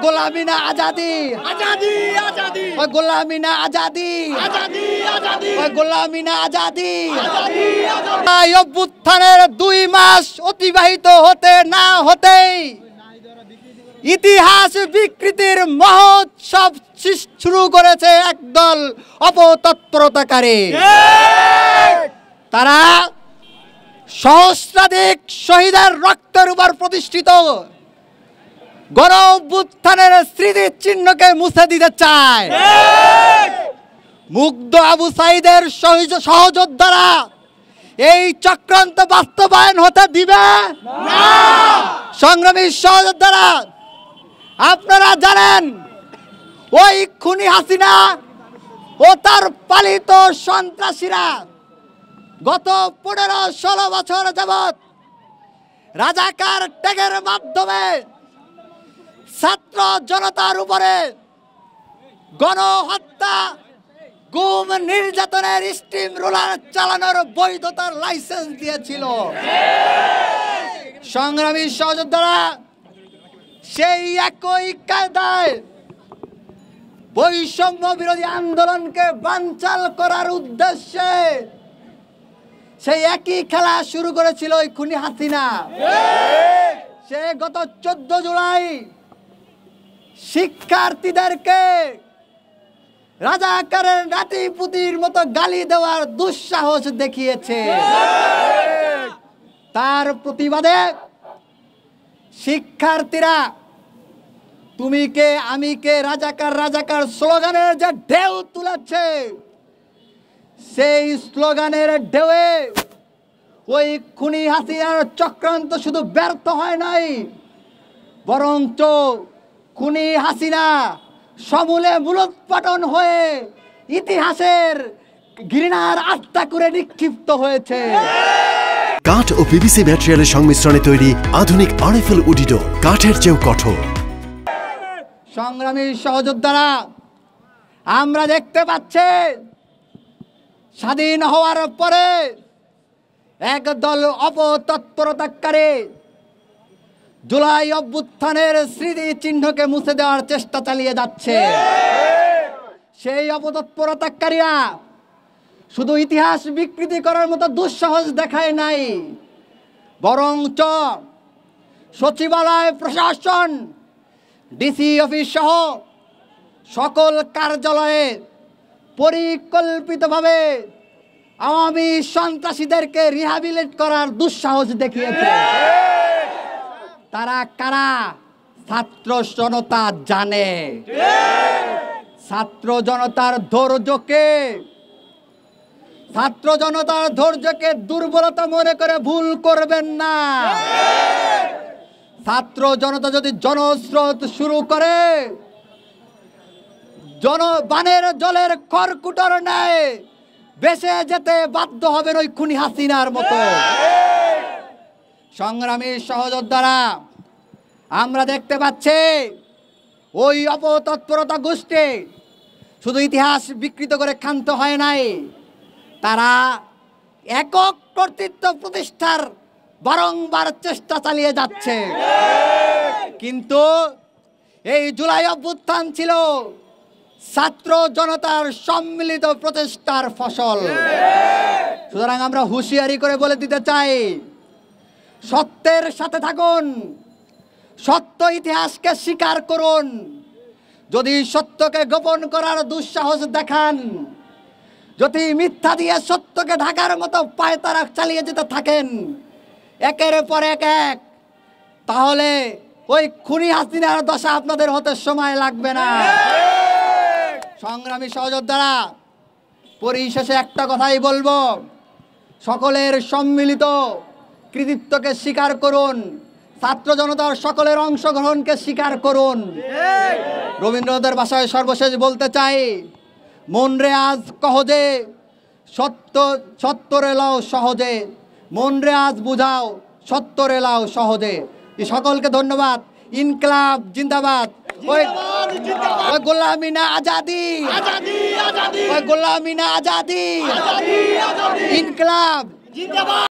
গোলামি না আজাদি, আজাদি আজাদি, গোলামি না আজাদি, আজাদি আজাদি, গোলামি না আজাদি। আজাদি আজাদি। অভ্যুত্থানের 2 মাস অতিবাহিত হতে না হতেই ইতিহাস বিকৃতির মহোৎসব শুরু করেছে একদল অপতৎপরতাকারী। তারা সহস্রাধিক শহীদের রক্তের উপর প্রতিষ্ঠিত গণ অভ্যুত্থানের স্মৃতির চিহ্নকে মুছে দিতে চায়। মুগ্ধ আবু সাইদের সহযোদ্ধারা এই চক্রান্ত বাস্তবায়ন হতে দিবে না। সংগ্রামী সহযোদ্ধারা, আপনারা জানেন ওই খুনি হাসিনা ও তার পালিত সন্ত্রাসীরা গত 15-16 বছর যাবৎ রাজাকার ট্যাগের মাধ্যমে ছাত্র জনতার উপরে গণহত্যা, গুম, নির্যাতনের স্টিম রোলার চালানোর বৈধতার লাইসেন্স দিয়েছিল। সংগ্রামী সহযোদ্ধারা, সেই একই কায়দায় বৈষম্য বিরোধী আন্দোলনকে বানচাল করার উদ্দেশ্যে সেই একই খেলা শুরু করেছিল ওই খুনি হাসিনা। সে গত 14 জুলাই শিক্ষার্থীদেরকে রাজাকারের নাতিপুতির মতো গালি দেওয়ার দুঃসাহস দেখিয়েছে। তার প্রতিবাদে শিক্ষার্থীরা তুমি কে আমি কে রাজাকার রাজাকার স্লোগানের যে ঢেউ তুলেছে, সেই স্লোগানের ঢেউয়ে ওই খুনি হাসিনার চক্রান্ত শুধু ব্যর্থ হয় নাই, বরঞ্চ খুনি হাসিনা সমূলে মূলোৎপাটন হয়ে ইতিহাসের ঘৃণার আত্মা করে নিক্ষিপ্ত হয়েছে। কাঠ ও পিভিসি ম্যাটেরিয়ালের সংমিশ্রণে তৈরি আধুনিক আরএফএল উডিডো, কাঠের চেয়েও কঠোর। সংগ্রামী সহযোদ্ধারা, আমরা দেখতে পাচ্ছি স্বাধীন হওয়ার পরে একদল অপতৎপরতাকারী জুলাই অভ্যুত্থানের স্মৃতি চিহ্নকে মুছে দেওয়ার চেষ্টা চালিয়ে যাচ্ছে। সেই অপতৎপরতাকারীরা শুধু ইতিহাস বিকৃতি করার মতো দুঃসাহস দেখায় নাই, বরঞ্চ সচিবালয়, প্রশাসন, ডিসি অফিস সহ সকল কার্যালয়ে পরিকল্পিতভাবে আওয়ামী সন্ত্রাসীদেরকে রিহ্যাবিলিট করার দুঃসাহস দেখিয়েছে। তারা কারা? ছাত্র জনতা জানে। ছাত্র জনতার ধৈর্যকে দুর্বলতা মনে করে ভুল করবেন না। ছাত্র জনতা যদি জনস্রোত শুরু করে বানের জলের খড়কুটোর ন্যায় বেঁচে যেতে বাধ্য হবেন ওই খুনি হাসিনার মতো। সংগ্রামী সহযোদ্ধারা, আমরা দেখতে পাচ্ছি ওই অপতৎপরতা গোষ্ঠী শুধু ইতিহাস বিকৃত করে ক্ষান্ত হয় নাই, তারা একক কর্তৃত্ব প্রতিষ্ঠার বারংবার চেষ্টা চালিয়ে যাচ্ছে। কিন্তু এই জুলাই অভ্যুত্থান ছিল ছাত্র জনতার সম্মিলিত প্রচেষ্টার ফসল। সুতরাং আমরা হুঁশিয়ারি করে বলে দিতে চাই, সত্যের সাথে থাকুন, সত্য ইতিহাসকে স্বীকার করুন। যদি সত্যকে গোপন করার দুঃসাহস দেখান, যদি মিথ্যা দিয়ে সত্যকে ঢাকার মতো পায়তারা চালিয়ে যেতে থাকেন একের পর এক, তাহলে ওই খুনি হাসিনার দশা আপনাদের হতে সময় লাগবে না। সংগ্রামী সহযোদ্ধারা, পরিশেষে একটা কথাই বলবো, সকলের সম্মিলিত কৃতিত্বকে স্বীকার করুন, ছাত্র জনতার সকলের অংশগ্রহণকে স্বীকার করুন। রবীন্দ্রনাথের ভাষায় সর্বশেষ বলতে চাই, মন রে আজ কহজে সত্যরে লাও সহজে, মন রে আজ বুঝাও সত্যরে লাও সহজে। সকলকে ধন্যবাদ। ইনকলাব জিন্দাবাদ। ওই গোলামি না আজাদি, ওই গোলামি না আজাদি, ইনকলাব জিন্দাবাদ।